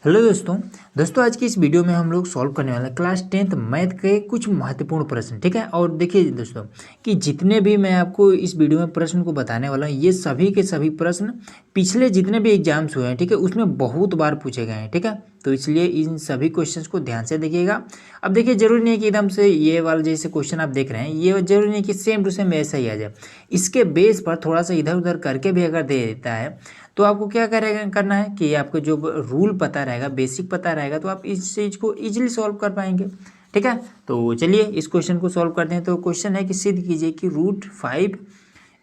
Hello दोस्तों आज की इस वीडियो में हम लोग सॉल्व करने वाले हैं क्लास 10th मैथ के कुछ महत्वपूर्ण प्रश्न। ठीक है, और देखिए दोस्तों कि जितने भी मैं आपको इस वीडियो में प्रश्न को बताने वाला हूँ, ये सभी के सभी प्रश्न पिछले जितने भी एग्जाम्स हुए हैं, ठीक है, उसमें बहुत बार पूछे गए हैं। ठीक है, तो इसलिए इन सभी क्वेश्चंस को ध्यान से देखिएगा। अब देखिए, जरूरी नहीं है कि एकदम से ये वाला जैसे क्वेश्चन आप देख रहे हैं, ये जरूरी नहीं कि सेम टू सेम ऐसा ही आ जाए। इसके बेस पर थोड़ा सा इधर उधर करके भी अगर दे देता है तो आपको क्या करना है कि आपको जो रूल पता रहेगा, बेसिक पता रहेगा, तो आप इस चीज़ को इजीली सॉल्व कर पाएंगे। ठीक है, तो चलिए इस क्वेश्चन को सॉल्व करते हैं। तो क्वेश्चन है कि सिद्ध कीजिए कि √5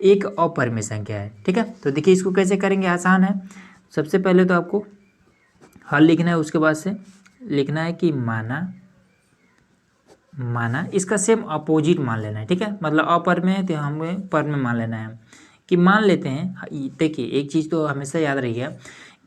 एक अपरिमेय संख्या है। ठीक है, तो देखिए इसको कैसे करेंगे, आसान है। सबसे पहले तो आपको हल लिखना है, उसके बाद से लिखना है कि माना इसका सेम अपोजिट मान लेना है। ठीक है, मतलब अपरिमेय है तो हमें परिमेय मान लेना है। कि मान लेते हैं, देखिए एक चीज़ तो हमेशा याद रखिएगा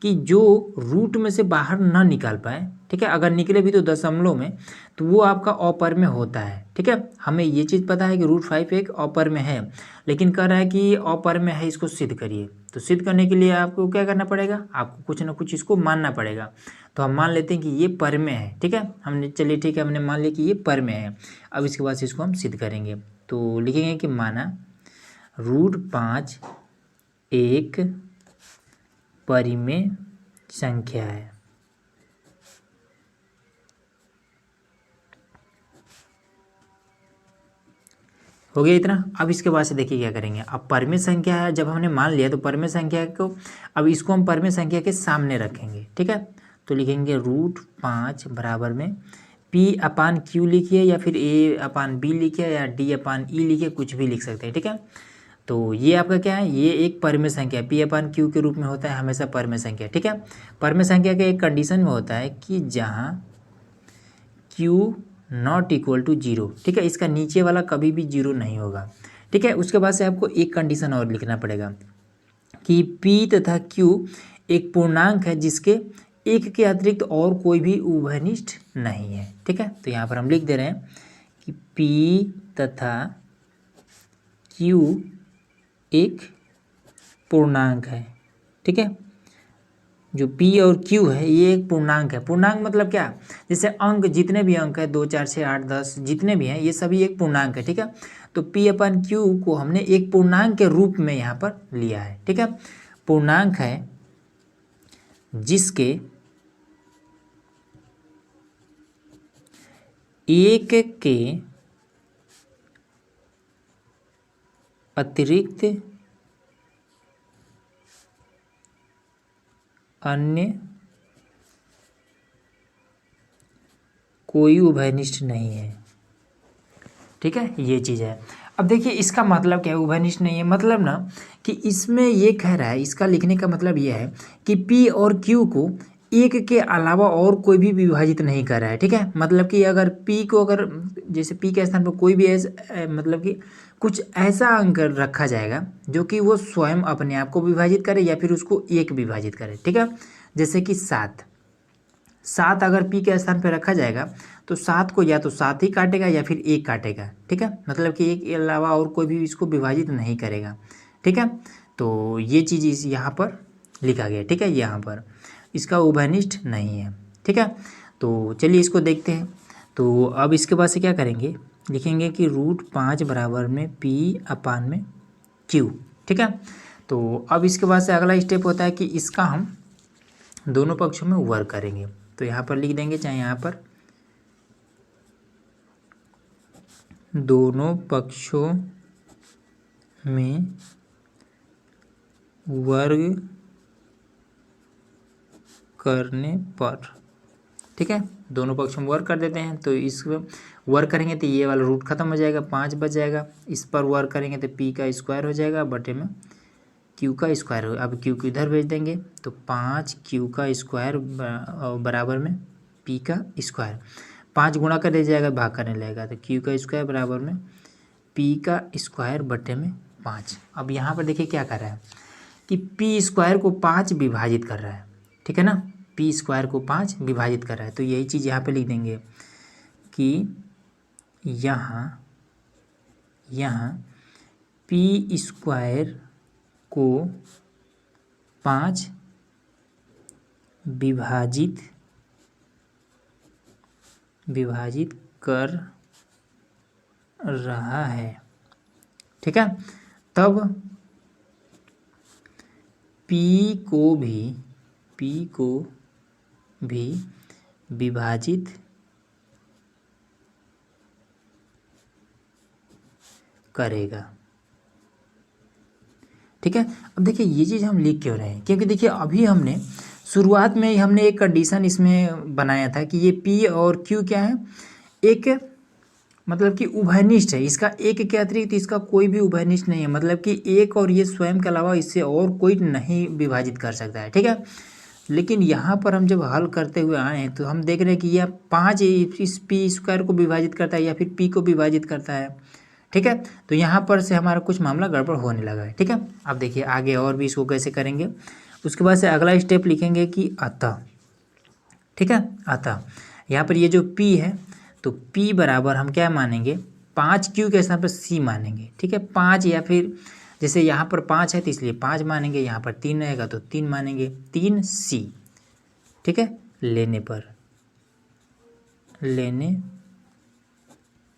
कि जो रूट में से बाहर ना निकाल पाए, ठीक है, अगर निकले भी तो दशमलव में, तो वो आपका अपरिमेय होता है। ठीक है, हमें ये चीज़ पता है कि √5 एक अपरिमेय है, लेकिन कह रहा है कि अपरिमेय है, इसको सिद्ध करिए। तो सिद्ध करने के लिए आपको क्या करना पड़ेगा, आपको कुछ ना कुछ इसको मानना पड़ेगा। तो हम मान लेते हैं कि ये परिमेय है। ठीक है, हमने चलिए ठीक है, हमने मान लिया कि ये परिमेय है। अब इसके बाद से इसको हम सिद्ध करेंगे। तो लिखेंगे कि माना √5 एक परिमेय संख्या है। हो गया इतना। अब इसके बाद से देखिए क्या करेंगे। अब परिमेय संख्या है, जब हमने मान लिया तो परिमेय संख्या को अब इसको हम परिमेय संख्या के सामने रखेंगे। ठीक है, तो लिखेंगे √5 बराबर में P/Q लिखिए, या फिर A/B लिखिए, या D/E लिखिए, कुछ भी लिख सकते हैं। ठीक है, तो ये आपका क्या है, ये एक परिमेय संख्या P/Q के रूप में होता है हमेशा परिमेय संख्या। ठीक है, परिमेय संख्या के एक कंडीशन में होता है कि जहाँ Q नॉट इक्वल टू 0। ठीक है, इसका नीचे वाला कभी भी 0 नहीं होगा। ठीक है, उसके बाद से आपको एक कंडीशन और लिखना पड़ेगा कि P तथा Q एक पूर्णांक है जिसके एक के अतिरिक्त और कोई भी उभयनिष्ठ नहीं है। ठीक है, तो यहाँ पर हम लिख दे रहे हैं कि P तथा Q एक पूर्णांक है। ठीक है, जो P और Q है ये एक पूर्णांक है। पूर्णांक मतलब क्या, जैसे अंक, जितने भी अंक है 2 4 6 8 10 जितने भी हैं, ये सभी एक पूर्णांक है। ठीक है, तो P/Q को हमने एक पूर्णांक के रूप में यहाँ पर लिया है। ठीक है, पूर्णांक है जिसके एक के अतिरिक्त अन्य कोई उभयनिष्ठ नहीं है। ठीक है, ये चीज़ है। अब देखिए इसका मतलब क्या है, उभयनिष्ठ नहीं है मतलब ना कि इसमें ये कह रहा है, इसका लिखने का मतलब ये है कि P और Q को एक के अलावा और कोई भी विभाजित नहीं कर रहा है। ठीक है, मतलब कि अगर P को, अगर जैसे P के स्थान पर कोई भी मतलब कि कुछ ऐसा अंक रखा जाएगा जो कि वो स्वयं अपने आप को विभाजित करे या फिर उसको एक विभाजित करे। ठीक है, जैसे कि 7 अगर P के स्थान पर रखा जाएगा तो 7 को या तो 7 ही काटेगा या फिर 1 काटेगा। ठीक है, मतलब कि एक के अलावा और कोई भी इसको विभाजित नहीं करेगा। ठीक है, तो ये चीज़ इस यहाँ पर लिखा गया। ठीक है, यहाँ पर इसका उभयनिष्ठ नहीं है। ठीक है, तो चलिए इसको देखते हैं। तो अब इसके बाद से क्या करेंगे, लिखेंगे कि √5 बराबर में P/Q। ठीक है, तो अब इसके बाद से अगला स्टेप होता है कि इसका हम दोनों पक्षों में वर्ग करेंगे। तो यहाँ पर लिख देंगे, चाहे यहाँ पर दोनों पक्षों में वर्ग करने पर। ठीक है, दोनों पक्षों में वर्ग कर देते हैं। तो इस वर्ग करेंगे तो ये वाला रूट खत्म हो जाएगा, 5 बच जाएगा। इस पर वर्ग करेंगे तो P का स्क्वायर हो जाएगा बटे में Q का स्क्वायर हो। अब Q को इधर भेज देंगे तो 5Q का स्क्वायर बराबर में P का स्क्वायर। 5 गुणा कर दे जाएगा, भाग करने लगेगा, तो Q का स्क्वायर बराबर में P का स्क्वायर बटे में 5। अब यहाँ पर देखिए क्या कर रहा है कि P स्क्वायर को 5 विभाजित कर रहा है। ठीक है ना, P स्क्वायर को 5 विभाजित कर रहा है। तो यही चीज़ यहाँ पे लिख देंगे कि यहाँ P स्क्वायर को 5 विभाजित विभाजित कर रहा है, ठीक है। तब P को भी विभाजित करेगा, ठीक है। अब देखिए ये चीज़ हम लिख क्यों रहे हैं, क्योंकि देखिए अभी हमने शुरुआत में ही हमने एक कंडीशन इसमें बनाया था कि ये P और Q क्या है, एक मतलब कि उभयनिष्ठ है, इसका एक के अतिरिक्त इसका कोई भी उभयनिष्ठ नहीं है, मतलब कि एक और ये स्वयं के अलावा इससे और कोई नहीं विभाजित कर सकता है, ठीक है। लेकिन यहाँ पर हम जब हल करते हुए आए हैं तो हम देख रहे हैं कि यह 5 इस P स्क्वायर को विभाजित करता है या फिर P को विभाजित करता है, ठीक है। तो यहाँ पर से हमारा कुछ मामला गड़बड़ होने लगा है, ठीक है। अब देखिए आगे और भी इसको कैसे करेंगे। उसके बाद से अगला स्टेप लिखेंगे कि अतः, ठीक है। अतः यहाँ पर ये जो P है तो P बराबर हम क्या मानेंगे, 5Q के स्थान पर C मानेंगे, ठीक है। 5 या फिर जैसे यहाँ पर 5 है तो इसलिए 5 मानेंगे, यहाँ पर 3 रहेगा तो 3 मानेंगे, 3C, ठीक है। लेने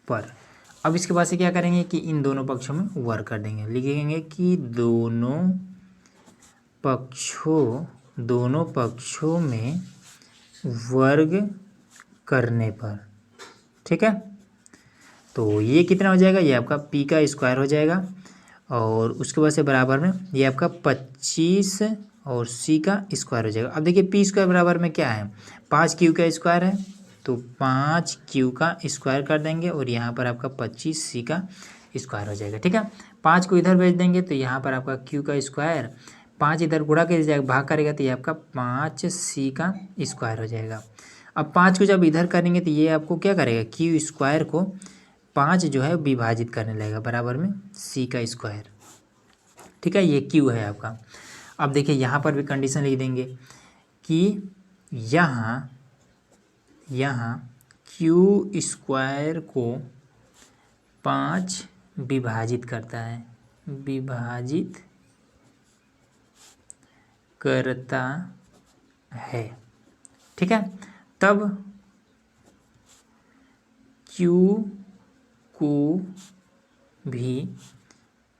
पर अब इसके बाद से क्या करेंगे कि इन दोनों पक्षों में वर्ग कर देंगे, लिखेंगे कि दोनों पक्षों में वर्ग करने पर, ठीक है। तो ये कितना हो जाएगा, ये आपका P का स्क्वायर हो जाएगा और उसके बाद से बराबर में ये आपका 25 और C का स्क्वायर हो जाएगा। अब देखिए P स्क्वायर बराबर में क्या है, 5Q का स्क्वायर है तो 5Q का स्क्वायर कर देंगे और यहाँ पर आपका 25C का स्क्वायर हो जाएगा, ठीक है। 5 को इधर भेज देंगे तो यहाँ पर आपका Q का स्क्वायर, 5 इधर गुणा कर जाएगा, भाग करेगा तो ये आपका 5C का स्क्वायर हो जाएगा। अब 5 को जब इधर करेंगे तो ये आपको क्या करेगा, Q स्क्वायर को 5 जो है विभाजित करने लगेगा बराबर में C का स्क्वायर, ठीक है। ये Q है आपका। अब देखिए यहाँ पर भी कंडीशन लिख देंगे कि यहाँ Q स्क्वायर को 5 विभाजित करता है, ठीक है। तब Q को भी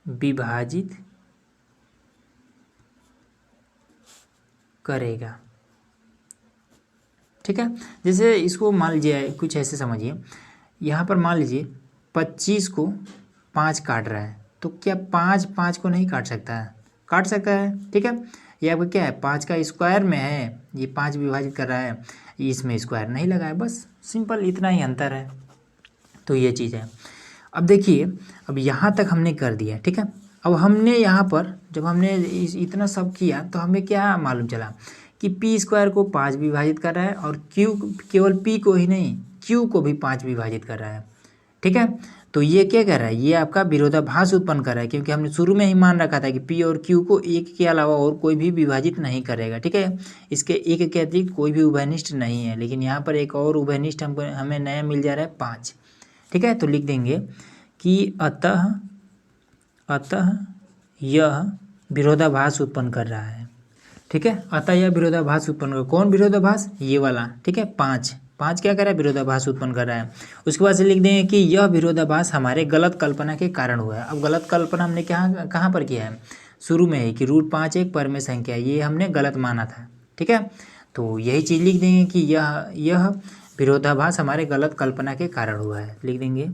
विभाजित करेगा, ठीक है। जैसे इसको मान लीजिए कुछ ऐसे समझिए, यहाँ पर मान लीजिए 25 को 5 काट रहा है तो क्या 5 को नहीं काट सकता है, काट सकता है, ठीक है। ये आपका क्या है, 5 का स्क्वायर में है, ये 5 विभाजित कर रहा है, इसमें स्क्वायर नहीं लगा है, बस सिंपल इतना ही अंतर है। तो ये चीज़ है। अब देखिए अब यहाँ तक हमने कर दिया, ठीक है। अब हमने यहाँ पर जब हमने इतना सब किया तो हमें क्या मालूम चला कि P स्क्वायर को 5 विभाजित कर रहा है और Q केवल P को ही नहीं Q को भी 5 विभाजित कर रहा है, ठीक है। तो ये क्या कर रहा है, ये आपका विरोधाभास उत्पन्न कर रहा है, क्योंकि हमने शुरू में ही मान रखा था कि P और Q को एक के अलावा और कोई भी विभाजित नहीं करेगा, ठीक है। इसके एक के अतिरिक्त कोई भी उभयनिष्ठ नहीं है, लेकिन यहाँ पर एक और उभयनिष्ठ हमें नया मिल जा रहा है 5, ठीक है। तो लिख देंगे कि अतः यह विरोधाभास उत्पन्न कर रहा है, ठीक है। अतः यह विरोधाभास उत्पन्न कर, कौन विरोधाभास, ये वाला, ठीक है। 5 क्या कर रहा है, विरोधाभास उत्पन्न कर रहा है। उसके बाद से लिख देंगे कि यह विरोधाभास हमारे गलत कल्पना के कारण हुआ है। अब गलत कल्पना हमने कहाँ पर किया है, शुरू में ही कि √5 एक परमेय संख्या, ये हमने गलत माना था, ठीक है। तो यही चीज़ लिख देंगे कि यह विरोधाभास हमारे गलत कल्पना के कारण हुआ है, लिख देंगे।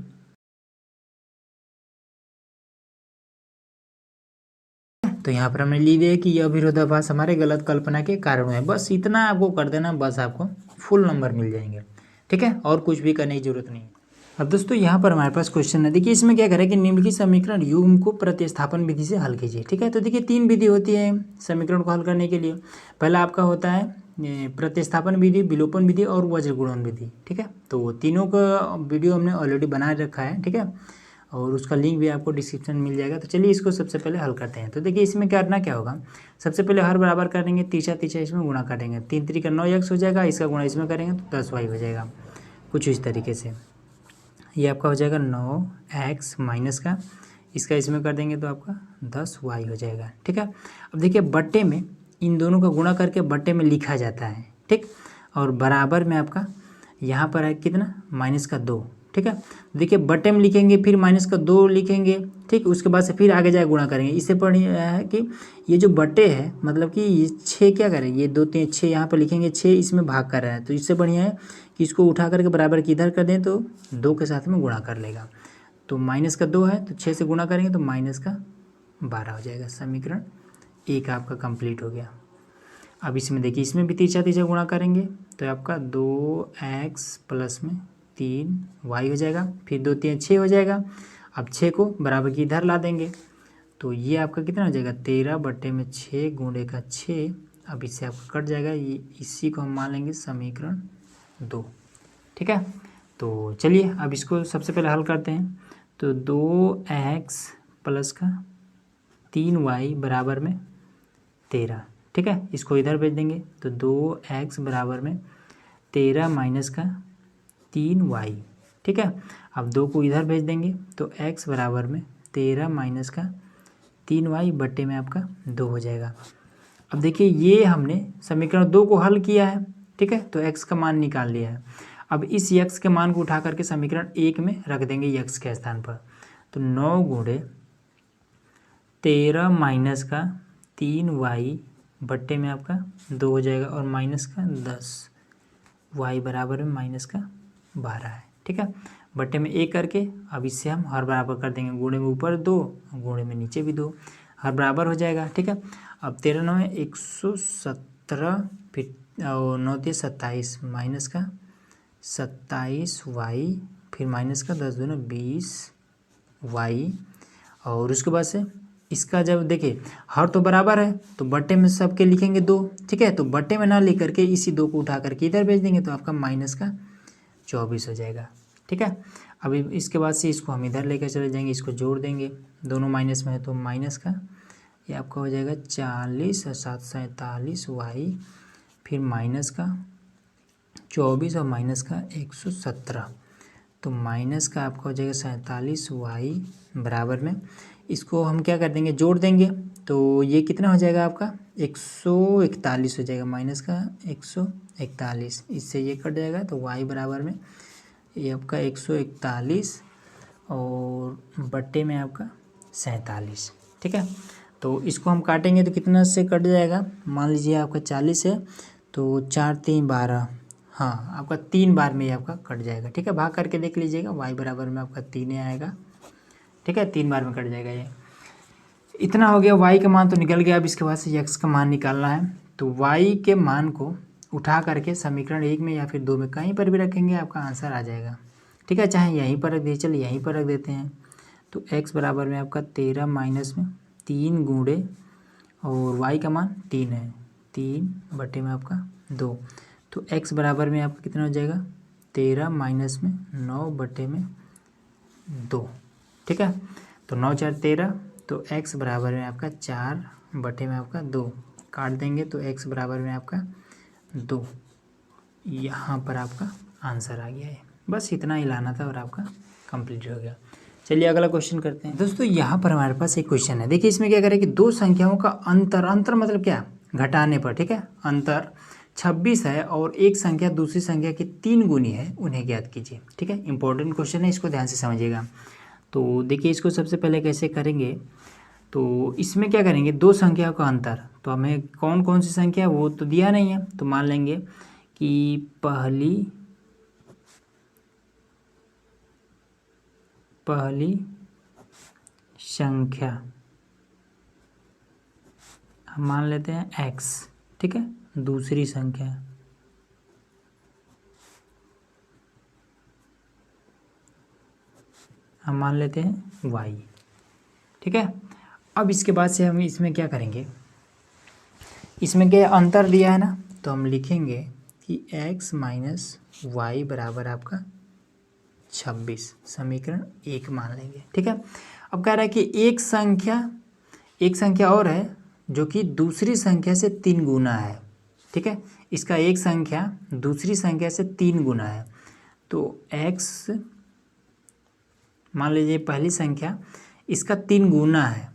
तो यहाँ पर हमने लिख दिया कि यह विरोधाभास हमारे गलत कल्पना के कारण है, बस इतना आपको कर देना, बस आपको फुल नंबर मिल जाएंगे, ठीक है। और कुछ भी करने की जरूरत नहीं है। अब दोस्तों यहाँ पर हमारे पास क्वेश्चन है, देखिए इसमें क्या करें कि निम्नलिखित समीकरण युग्म को प्रतिस्थापन विधि से हल कीजिए, ठीक है। तो देखिए 3 विधि होती है समीकरण को हल करने के लिए। पहला आपका होता है प्रतिस्थापन विधि, विलोपन विधि और वज्रगुणन विधि, ठीक है। तो तीनों का वीडियो हमने ऑलरेडी बना रखा है, ठीक है, और उसका लिंक भी आपको डिस्क्रिप्शन में मिल जाएगा। तो चलिए इसको सबसे पहले हल करते हैं। तो देखिए इसमें करना क्या होगा, सबसे पहले हर बराबर करेंगे, तीसरा इसमें गुणा करेंगे, 3 3 का 9x हो जाएगा, इसका गुणा इसमें करेंगे तो 10y हो जाएगा, कुछ इस तरीके से। ये आपका हो जाएगा 9x माइनस का, इसका इसमें कर देंगे तो आपका 10y हो जाएगा, ठीक है। अब देखिए बट्टे में इन दोनों का गुणा करके बट्टे में लिखा जाता है, ठीक, और बराबर में आपका यहाँ पर है कितना -2, ठीक है। देखिए बटे में लिखेंगे फिर -2 लिखेंगे, ठीक। उसके बाद से फिर आगे जाए गुणा करेंगे। इससे बढ़िया है कि ये जो बटे है मतलब कि ये 6 क्या करेंगे, ये 2 3 6 यहाँ पर लिखेंगे, 6 इसमें भाग कर रहा है, तो इससे बढ़िया है कि इसको उठा करके बराबर की इधर कर दें तो 2 के साथ में गुणा कर लेगा। तो -2 है तो 6 से गुणा करेंगे तो -12 हो जाएगा। समीकरण 1 आपका कंप्लीट हो गया। अब इसमें देखिए इसमें भी तीसरा गुणा करेंगे तो आपका 2x प्लस में 3y हो जाएगा, फिर 2 3 6 हो जाएगा। अब 6 को बराबर की इधर ला देंगे तो ये आपका कितना हो जाएगा 13/6 गुणे का 6। अब इससे आपका कट जाएगा, ये इसी को हम मान लेंगे समीकरण 2, ठीक है। तो चलिए अब इसको सबसे पहले हल करते हैं। तो 2x प्लस का 3y बराबर में 13, ठीक है। इसको इधर भेज देंगे तो 2x बराबर में 13 माइनस का 3y, ठीक है। अब 2 को इधर भेज देंगे तो x बराबर में 13 माइनस का 3y बट्टे में आपका 2 हो जाएगा। अब देखिए ये हमने समीकरण 2 को हल किया है, ठीक है, तो x का मान निकाल लिया है। अब इस x के मान को उठा करके समीकरण 1 में रख देंगे x के स्थान पर। तो 9 गुणे 13 माइनस का 3y बट्टे में आपका 2 हो जाएगा और माइनस का 10, y बराबर में -12 है, ठीक है। बट्टे में 1 करके अब इससे हम हर बराबर कर देंगे, गुणे में ऊपर 2 गुणे में नीचे भी 2, हर बराबर हो जाएगा, ठीक है। अब 13 9 117 फिर और 9 3 27 माइनस का 27y फिर माइनस का 10 दूना 20y। और उसके बाद से इसका जब देखिए हर तो बराबर है तो बट्टे में सबके लिखेंगे 2, ठीक है। तो बट्टे में ना लिख करके इसी 2 को उठा करके इधर भेज देंगे तो आपका -24 हो जाएगा, ठीक है। अभी इसके बाद से इसको हम इधर लेकर चले जाएंगे, इसको जोड़ देंगे, दोनों माइनस में है तो माइनस का ये आपका हो जाएगा 40 और 7 47y फिर माइनस का 24 और माइनस का 117, तो माइनस का आपका हो जाएगा 47y बराबर में इसको हम क्या कर देंगे जोड़ देंगे तो ये कितना हो जाएगा आपका 141 हो जाएगा, माइनस का 141, इससे ये कट जाएगा तो y बराबर में ये आपका 141 और बट्टे में आपका 47, ठीक है। तो इसको हम काटेंगे तो कितना से कट जाएगा, मान लीजिए आपका 40 है तो 4 3 12, हाँ आपका 3 बार में ये आपका कट जाएगा, ठीक है। भाग करके देख लीजिएगा y बराबर में आपका 3 आएगा, ठीक है, 3 बार में कट जाएगा। ये इतना हो गया, y का मान तो निकल गया। अब इसके बाद से x का मान निकालना है तो y के मान को उठा करके समीकरण 1 में या फिर 2 में कहीं पर भी रखेंगे आपका आंसर आ जाएगा, ठीक है। चाहे यहीं पर रख दीजिए, चलिए यहीं पर रख देते हैं। तो x बराबर में आपका 13 माइनस में 3 गुणे और y का मान 3 है, 3 बटे में आपका 2, तो x बराबर में आपका कितना हो जाएगा 13 माइनस में 9 बटे में 2, ठीक है। तो 9 4 13, तो x बराबर में आपका 4 बटे में आपका 2, काट देंगे तो x बराबर में आपका 2, यहाँ पर आपका आंसर आ गया है। बस इतना ही लाना था और आपका कंप्लीट हो गया। चलिए अगला क्वेश्चन करते हैं। दोस्तों यहाँ पर हमारे पास एक क्वेश्चन है, देखिए इसमें क्या करें कि दो संख्याओं का अंतर मतलब क्या, घटाने पर, ठीक है, अंतर 26 है और एक संख्या दूसरी संख्या की 3 गुनी है, उन्हें ज्ञात कीजिए, ठीक है। इंपॉर्टेंट क्वेश्चन है, इसको ध्यान से समझिएगा। तो देखिए इसको सबसे पहले कैसे करेंगे, तो इसमें क्या करेंगे दो संख्याओं का अंतर, तो हमें कौन कौन सी संख्या वो तो दिया नहीं है, तो मान लेंगे कि पहली संख्या हम मान लेते हैं x, ठीक है, दूसरी संख्या हम मान लेते हैं y, ठीक है। अब इसके बाद से हम इसमें क्या करेंगे, इसमें क्या अंतर दिया है ना, तो हम लिखेंगे कि x माइनस वाई बराबर आपका 26, समीकरण 1 मान लेंगे, ठीक है। अब कह रहा है कि एक संख्या और है जो कि दूसरी संख्या से 3 गुना है, ठीक है। इसका एक संख्या दूसरी संख्या से 3 गुना है, तो x मान लीजिए पहली संख्या इसका 3 गुना है,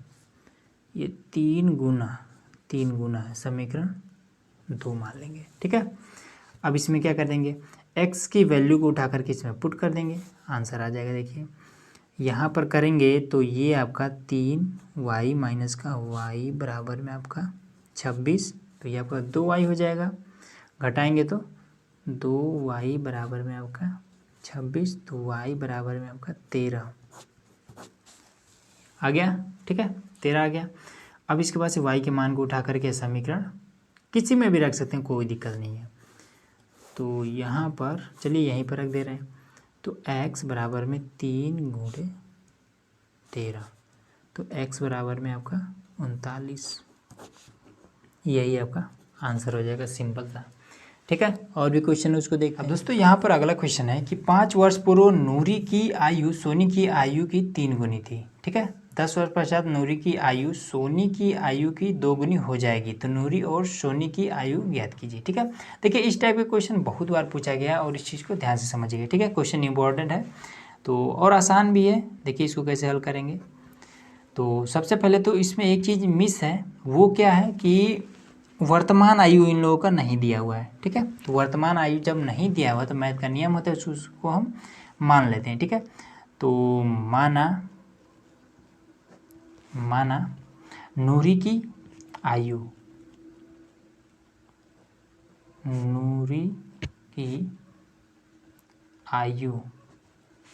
ये 3 गुना है, समीकरण 2 मान लेंगे, ठीक है। अब इसमें क्या कर देंगे x की वैल्यू को उठा करके इसमें पुट कर देंगे, आंसर आ जाएगा। देखिए यहाँ पर करेंगे तो ये आपका 3y माइनस का y बराबर में आपका 26, तो ये आपका 2y हो जाएगा। घटाएंगे तो 2y बराबर में आपका 26, तो y बराबर में आपका 13 आ गया। ठीक है, 13 आ गया। अब इसके बाद से y के मान को उठा करके समीकरण किसी में भी रख सकते हैं, कोई दिक्कत नहीं है। तो यहाँ पर चलिए यहीं पर रख दे रहे हैं, तो x बराबर में 3 गुणे 13, तो x बराबर में आपका 39, यही आपका आंसर हो जाएगा, सिंपल सा। ठीक है, और भी क्वेश्चन है उसको देखते हैं। अब दोस्तों यहाँ पर अगला क्वेश्चन है कि 5 वर्ष पूर्व नूरी की आयु सोनी की आयु की 3 गुनी थी। ठीक है, 10 वर्ष पश्चात नूरी की आयु सोनी की आयु की 2 गुनी हो जाएगी, तो नूरी और सोनी की आयु ज्ञात कीजिए। ठीक है, देखिए इस टाइप के क्वेश्चन बहुत बार पूछा गया और इस चीज़ को ध्यान से समझिए। ठीक है, क्वेश्चन इंपॉर्टेंट है तो और आसान भी है। देखिए इसको कैसे हल करेंगे। तो सबसे पहले तो इसमें एक चीज़ मिस है, वो क्या है कि वर्तमान आयु इन लोगों का नहीं दिया हुआ है। ठीक है, तो वर्तमान आयु जब नहीं दिया हुआ तो मैथ का नियम होता है उसको हम मान लेते हैं। ठीक है, तो माना नूरी की आयु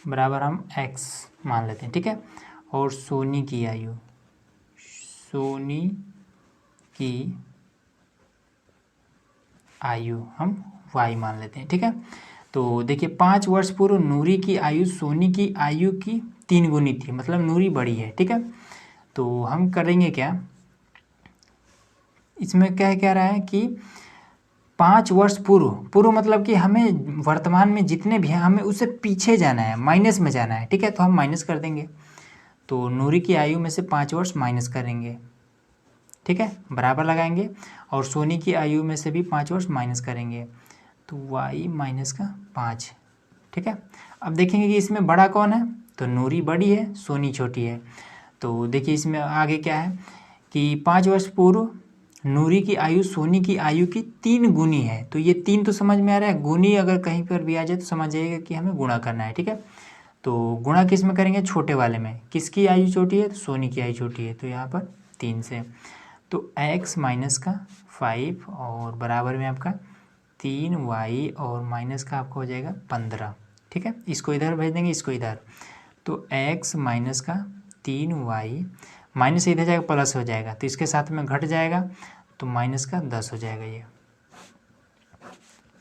बराबर हम x मान लेते हैं। ठीक है, और सोनी की आयु हम y मान लेते हैं। ठीक है, तो देखिए 5 वर्ष पूर्व नूरी की आयु सोनी की आयु की 3 गुनी थी, मतलब नूरी बड़ी है। ठीक है, तो हम करेंगे क्या, इसमें क्या कह रहा है कि 5 वर्ष पूर्व मतलब कि हमें वर्तमान में जितने भी हैं हमें उससे पीछे जाना है, माइनस में जाना है। ठीक है, तो हम माइनस कर देंगे, तो नूरी की आयु में से 5 वर्ष माइनस करेंगे। ठीक है, बराबर लगाएंगे, और सोनी की आयु में से भी 5 वर्ष माइनस करेंगे, तो y माइनस का 5। ठीक है, अब देखेंगे कि इसमें बड़ा कौन है, तो नूरी बड़ी है, सोनी छोटी है। तो देखिए इसमें आगे क्या है कि 5 वर्ष पूर्व नूरी की आयु सोनी की आयु की 3 गुनी है, तो ये 3 तो समझ में आ रहा है, गुनी अगर कहीं पर भी आ जाए तो समझ जाइएगा कि हमें गुणा करना है। ठीक है, तो गुणा किस में करेंगे, छोटे वाले में। किसकी आयु छोटी है, तो सोनी की आयु छोटी है, तो यहाँ पर 3 से, तो x माइनस का 5 और बराबर में आपका 3y और माइनस का आपका हो जाएगा 15। ठीक है, इसको इधर भेज देंगे, इसको इधर, तो x माइनस का 3y माइनस से इधर जाएगा प्लस हो जाएगा, तो इसके साथ में घट जाएगा, तो माइनस का 10 हो जाएगा। ये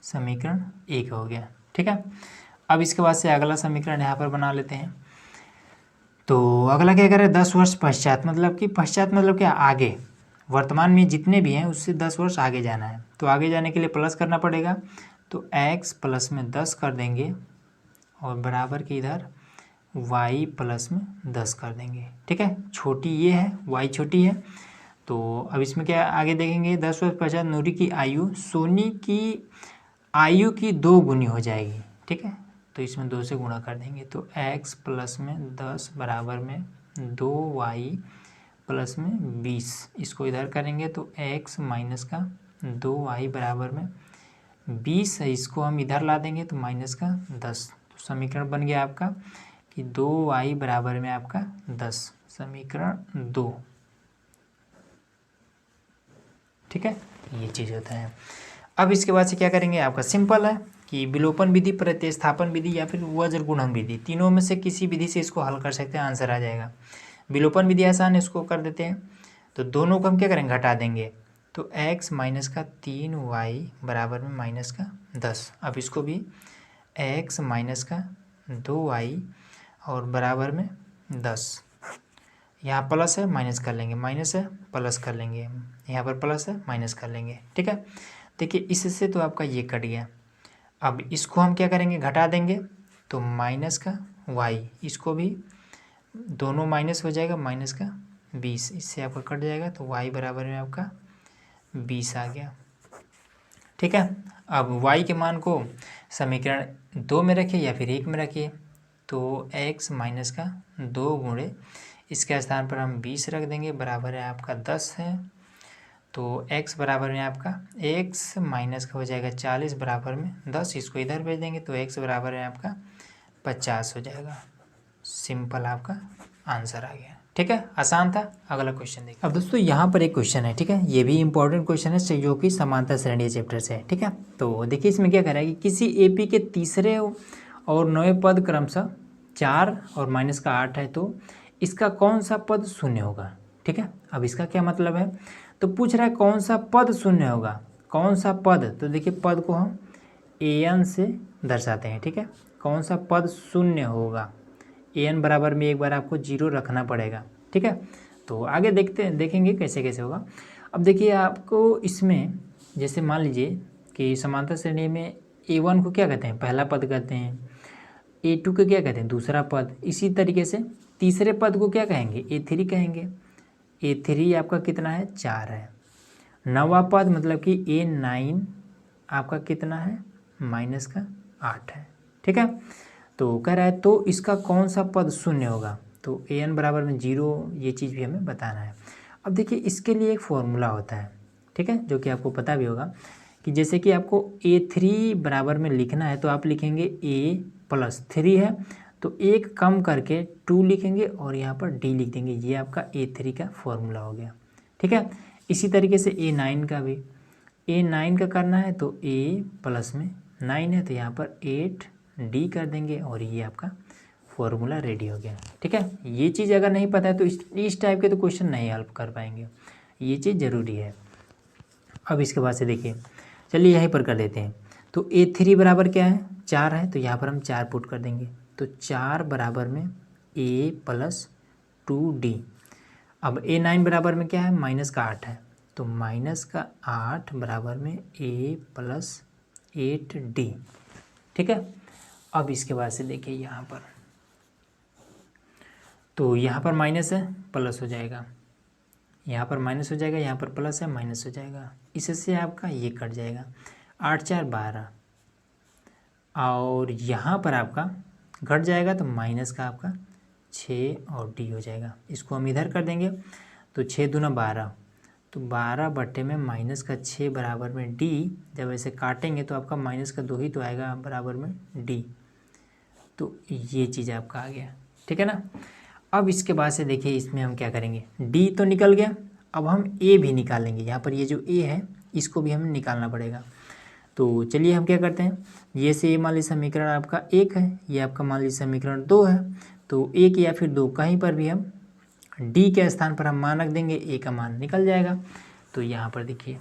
समीकरण 1 हो गया। ठीक है, अब इसके बाद से अगला समीकरण यहाँ पर बना लेते हैं। तो अगला क्या करें, 10 वर्ष पश्चात मतलब क्या, आगे वर्तमान में जितने भी हैं उससे 10 वर्ष आगे जाना है, तो आगे जाने के लिए प्लस करना पड़ेगा, तो x प्लस में 10 कर देंगे और बराबर के इधर y प्लस में 10 कर देंगे। ठीक है, छोटी ये है, y छोटी है, तो अब इसमें क्या आगे देखेंगे, 10 वर्ष पश्चात नूरी की आयु सोनी की आयु की 2 गुनी हो जाएगी। ठीक है, तो इसमें 2 से गुणा कर देंगे, तो x प्लस में 10 बराबर में 2y प्लस में 20, इसको इधर करेंगे तो x माइनस का 2y बराबर में 20 है, इसको हम इधर ला देंगे तो माइनस का 10, तो समीकरण बन गया आपका कि 2y बराबर में आपका 10, समीकरण 2। ठीक है, ये चीज़ होता है। अब इसके बाद से क्या करेंगे, आपका सिंपल है कि विलोपन विधि, प्रतिस्थापन विधि या फिर वज्र गुणन विधि, तीनों में से किसी विधि से इसको हल कर सकते हैं, आंसर आ जाएगा। विलोपन विधि आसान है, इसको कर देते हैं, तो दोनों को हम क्या करेंगे, घटा देंगे, तो x माइनस का 3y बराबर में माइनस का 10। अब इसको भी x माइनस का 2y और बराबर में 10, यहाँ प्लस है माइनस कर लेंगे, माइनस है प्लस कर लेंगे, यहाँ पर प्लस है माइनस कर लेंगे। ठीक है, देखिए इससे तो आपका ये कट गया। अब इसको हम क्या करेंगे, घटा देंगे, तो माइनस का y, इसको भी दोनों माइनस हो जाएगा, माइनस का 20, इससे आपका कट जाएगा, तो y बराबर में आपका 20 आ गया। ठीक है, अब y के मान को समीकरण 2 में रखिए या फिर 1 में रखिए, तो x माइनस का 2 गुणे इसके स्थान पर हम 20 रख देंगे, बराबर है आपका 10 है, तो x बराबर में आपका x माइनस का हो जाएगा 40 बराबर में 10, इसको इधर भेज देंगे तो x बराबर में आपका 50 हो जाएगा। सिंपल आपका आंसर आ गया। ठीक है, आसान था। अगला क्वेश्चन देखिए। अब दोस्तों यहाँ पर एक क्वेश्चन है, ठीक है, ये भी इंपॉर्टेंट क्वेश्चन है जो कि समांतर श्रेणी चैप्टर से है। ठीक है, तो देखिए इसमें क्या कह रहा है कि किसी एपी के तीसरे और 9वें पद क्रमशः 4 और माइनस का 8 है, तो इसका कौन सा पद शून्य होगा। ठीक है, अब इसका क्या मतलब है, तो पूछ रहा है कौन सा पद शून्य होगा, कौन सा पद। तो देखिए पद को हम an से दर्शाते हैं। ठीक है, कौन सा पद शून्य होगा, an बराबर में एक बार आपको 0 रखना पड़ेगा। ठीक है, तो आगे देखेंगे कैसे कैसे होगा। अब देखिए आपको इसमें जैसे मान लीजिए कि समांतर श्रेणी में a1 को क्या कहते हैं, पहला पद कहते हैं, a2 को क्या कहते हैं, दूसरा पद। इसी तरीके से तीसरे पद को क्या कहेंगे, a3 कहेंगे। a3 आपका कितना है, 4 है। 9वां पद मतलब कि a9 आपका कितना है, माइनस का 8 है। ठीक है, तो कह रहा है तो इसका कौन सा पद शून्य होगा, तो an बराबर में 0, ये चीज़ भी हमें बताना है। अब देखिए इसके लिए एक फॉर्मूला होता है, ठीक है, जो कि आपको पता भी होगा कि जैसे कि आपको a3 बराबर में लिखना है तो आप लिखेंगे a+3 है तो एक कम करके 2 लिखेंगे और यहाँ पर d लिख देंगे। ये आपका a3 का फॉर्मूला हो गया। ठीक है, इसी तरीके से a9 का भी, a9 का करना है तो a+ में 9 है तो यहाँ पर 8d कर देंगे और ये आपका फॉर्मूला रेडी हो गया। ठीक है, ये चीज़ अगर नहीं पता है तो इस टाइप के तो क्वेश्चन नहीं हल कर पाएंगे, ये चीज़ ज़रूरी है। अब इसके बाद से देखिए, चलिए यहीं पर कर देते हैं। तो a3 बराबर क्या है, 4 है तो यहाँ पर हम 4 पुट कर देंगे, तो 4 बराबर में a+2d। अब a9 बराबर में क्या है, माइनस का 8 है तो माइनस का 8 बराबर में a+8d। ठीक है, अब इसके बाद से देखिए यहाँ पर, तो यहाँ पर माइनस है प्लस हो जाएगा, यहाँ पर माइनस हो जाएगा, यहाँ पर प्लस है माइनस हो जाएगा, इससे आपका ये कट जाएगा, 8 4 12 और यहाँ पर आपका घट जाएगा तो माइनस का आपका 6 और d हो जाएगा। इसको हम इधर कर देंगे तो 6 दूना 12, तो 12 बट्टे में माइनस का 6 बराबर में d। जब ऐसे काटेंगे तो आपका माइनस का 2 ही तो आएगा बराबर में d, तो ये चीज़ आपका आ गया। ठीक है ना। अब इसके बाद से देखिए इसमें हम क्या करेंगे, d तो निकल गया, अब हम a भी निकालेंगे। यहाँ पर ये जो a है इसको भी हमें निकालना पड़ेगा। तो चलिए हम क्या करते हैं, ये से ये मान लीजिए समीकरण आपका 1 है, ये आपका मान लीजिए समीकरण 2 है, तो 1 या फिर 2 कहीं पर भी हम d के स्थान पर हम मान रख देंगे, a का मान निकल जाएगा। तो यहाँ पर देखिए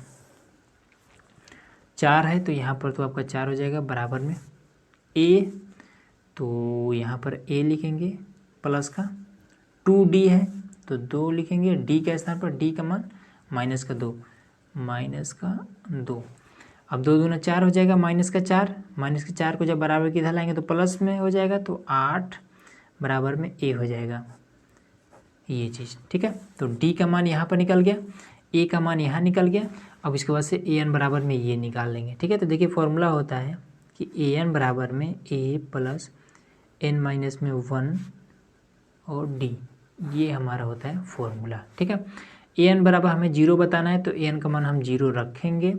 4 है तो यहाँ पर तो आपका 4 हो जाएगा बराबर में a, तो यहाँ पर a लिखेंगे प्लस का 2d है तो 2 लिखेंगे, d के स्थान पर d का मान माइनस का 2। अब 2 दूना 4 हो जाएगा, माइनस का 4 को जब बराबर की इधर लाएंगे तो प्लस में हो जाएगा, तो 8 बराबर में a हो जाएगा ये चीज़। ठीक है, तो d का मान यहाँ पर निकल गया, a का मान यहाँ निकल गया। अब इसके बाद से an बराबर में ये निकाल लेंगे। ठीक है, तो देखिए फॉर्मूला होता है कि an बराबर में a+ n-1 और d, ये हमारा होता है फॉर्मूला। ठीक है, an बराबर हमें 0 बताना है तो an का मान हम 0 रखेंगे,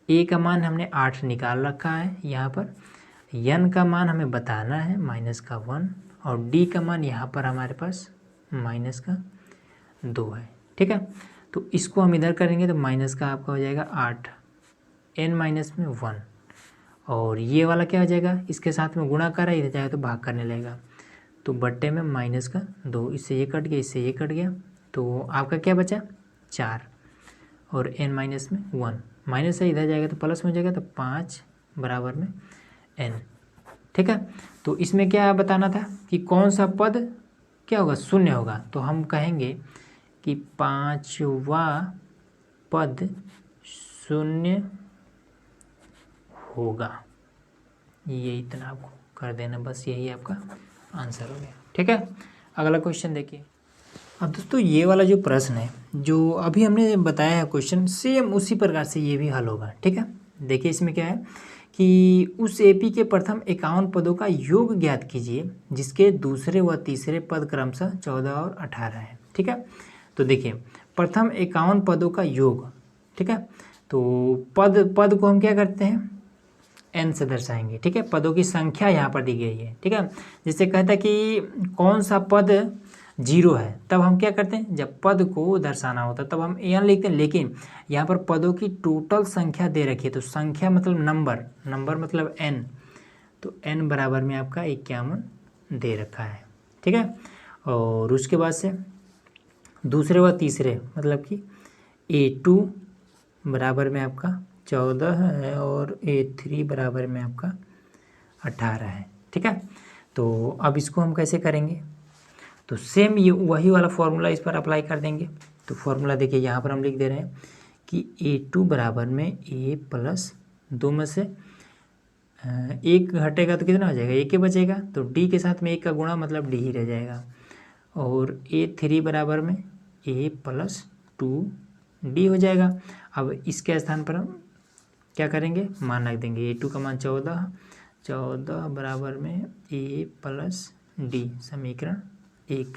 a का मान हमने 8 निकाल रखा है यहाँ पर, n का मान हमें बताना है -1 और d का मान यहाँ पर हमारे पास -2 है। ठीक है, तो इसको हम इधर करेंगे तो माइनस का आपका हो जाएगा 8 n-1 और ये वाला क्या हो जाएगा, इसके साथ में गुणा कर रहा है, इधर जाएगा तो भाग करने लगेगा, तो बट्टे में -2, इससे ये कट गया, इससे ये कट गया, तो आपका क्या बचा 4 और n-1 माइनस है, इधर जाएगा तो प्लस में हो जाएगा, तो 5 बराबर में n। ठीक है, तो इसमें क्या बताना था कि कौन सा पद क्या होगा, शून्य होगा, तो हम कहेंगे कि 5वां पद शून्य होगा। ये इतना आपको कर देना, बस यही आपका आंसर हो गया। ठीक है, अगला क्वेश्चन देखिए। अब दोस्तों ये वाला जो प्रश्न है जो अभी हमने बताया है क्वेश्चन, सेम उसी प्रकार से ये भी हल होगा। ठीक है, देखिए इसमें क्या है कि उस एपी के प्रथम 51 पदों का योग ज्ञात कीजिए जिसके दूसरे व तीसरे पद क्रमशः 14 और 18 है। ठीक है, तो देखिए प्रथम 51 पदों का योग, ठीक है। तो पद को हम क्या करते हैं, n से दर्शाएंगे, ठीक है। पदों की संख्या यहाँ पर दी गई है, ठीक है। जैसे कहता है कि कौन सा पद 0 है, तब हम क्या करते हैं, जब पद को दर्शाना होता है तब हम n लिखते हैं। लेकिन यहाँ पर पदों की टोटल संख्या दे रखी है, तो संख्या मतलब नंबर मतलब n, तो n बराबर में आपका 51 दे रखा है, ठीक है। और उसके बाद से दूसरे व तीसरे मतलब कि A2 बराबर में आपका 14 है और A3 बराबर में आपका 18 है, ठीक है। तो अब इसको हम कैसे करेंगे, तो सेम ये वही वाला फॉर्मूला इस पर अप्लाई कर देंगे। तो फॉर्मूला देखिए यहाँ पर हम लिख दे रहे हैं कि A2 बराबर में A प्लस 2 में से 1 घटेगा तो कितना हो जाएगा, 1 ही बचेगा, तो D के साथ में 1 का गुणा मतलब D ही रह जाएगा। और A3 बराबर में A प्लस 2D हो जाएगा। अब इसके स्थान पर हम क्या करेंगे, मान रख देंगे। A2 का मान 14 बराबर में A प्लस D, समीकरण 1।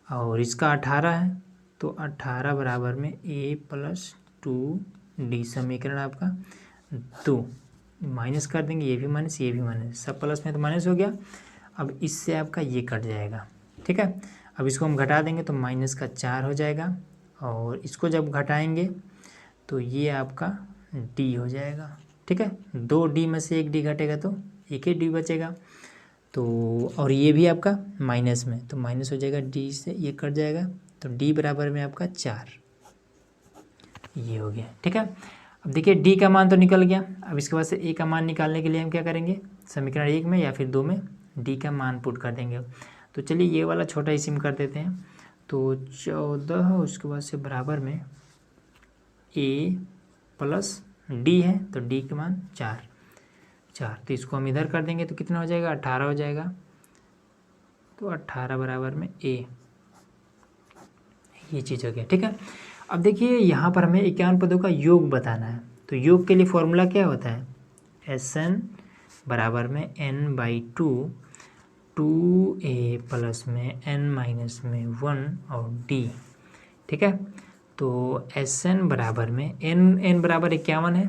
और इसका 18 है, तो 18 बराबर में A प्लस 2D, समीकरण आपका 2। माइनस कर देंगे, ये भी माइनस ये भी माइनस, सब प्लस में तो माइनस हो गया। अब इससे आपका ये कट जाएगा, ठीक है। अब इसको हम घटा देंगे तो माइनस का 4 हो जाएगा, और इसको जब घटाएंगे तो ये आपका D हो जाएगा, ठीक है। 2D में से 1D घटेगा तो 1 ही D बचेगा। तो और ये भी आपका माइनस में, तो माइनस हो जाएगा, D से ये कट जाएगा, तो D बराबर में आपका 4, ये हो गया, ठीक है। अब देखिए D का मान तो निकल गया। अब इसके बाद से A का मान निकालने के लिए हम क्या करेंगे, समीकरण 1 में या फिर 2 में D का मान पुट कर देंगे। तो चलिए ये वाला छोटा ही सिम कर देते हैं। तो 14 उसके बाद से बराबर में A प्लस D है, तो D के मान 4, तो इसको हम इधर कर देंगे तो कितना हो जाएगा, 18 हो जाएगा। तो 18 बराबर में A, ये चीज़ हो गया, ठीक है। अब देखिए यहाँ पर हमें 51 पदों का योग बताना है। तो योग के लिए फॉर्मूला क्या होता है, SN बराबर में n/2, 2A प्लस में n माइनस में 1 और D, ठीक है। तो SN बराबर में n बराबर 51 है,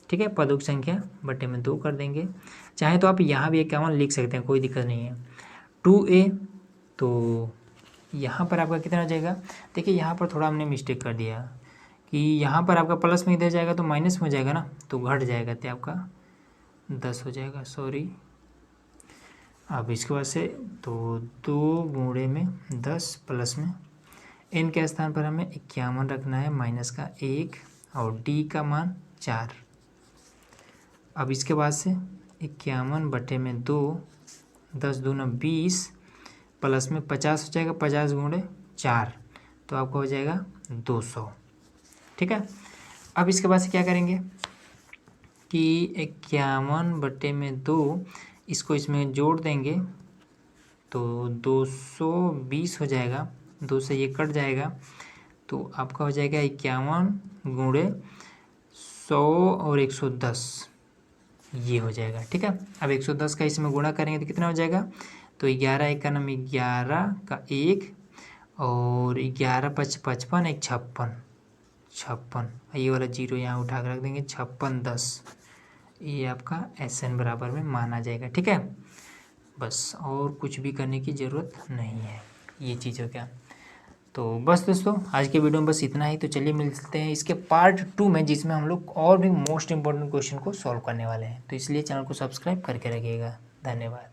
ठीक है। पदों की संख्या बटे में 2 कर देंगे। चाहे तो आप यहाँ भी 51 लिख सकते हैं, कोई दिक्कत नहीं है। 2A, तो यहाँ पर आपका कितना हो जाएगा, देखिए यहाँ पर थोड़ा हमने मिस्टेक कर दिया कि यहाँ पर आपका प्लस में इधर जाएगा तो माइनस में हो जाएगा ना, तो घट जाएगा, तो आपका 10 हो जाएगा, सॉरी। अब इसके बाद से तो 2 गुणे में 10 प्लस में n के स्थान पर हमें 51 रखना है, माइनस का 1 और D का मान 4। अब इसके बाद से 51 बटे में 2, 10 दूना 20 प्लस में 50 हो जाएगा, 50 गुणे 4, तो आपका हो जाएगा 200, ठीक है। अब इसके बाद से क्या करेंगे कि 51 बटे में 2, इसको इसमें जोड़ देंगे तो 220 हो जाएगा, 2 से ये कट जाएगा, तो आपका हो जाएगा 51 गुणे 100 और 110, ये हो जाएगा, ठीक है। अब 110 का इसमें गुणा करेंगे तो कितना हो जाएगा, तो 11 एक का नाम 11 का 1 और 11 5 55 1 56, ये वाला 0 यहाँ उठा कर रख देंगे, 56 10, ये आपका SN बराबर में माना जाएगा, ठीक है। बस और कुछ भी करने की ज़रूरत नहीं है, ये चीज़ हो गया। तो बस दोस्तों आज के वीडियो में बस इतना ही। तो चलिए मिलते हैं इसके पार्ट 2 में, जिसमें हम लोग और भी मोस्ट इंपॉर्टेंट क्वेश्चन को सॉल्व करने वाले हैं। तो इसलिए चैनल को सब्सक्राइब करके रखिएगा। धन्यवाद।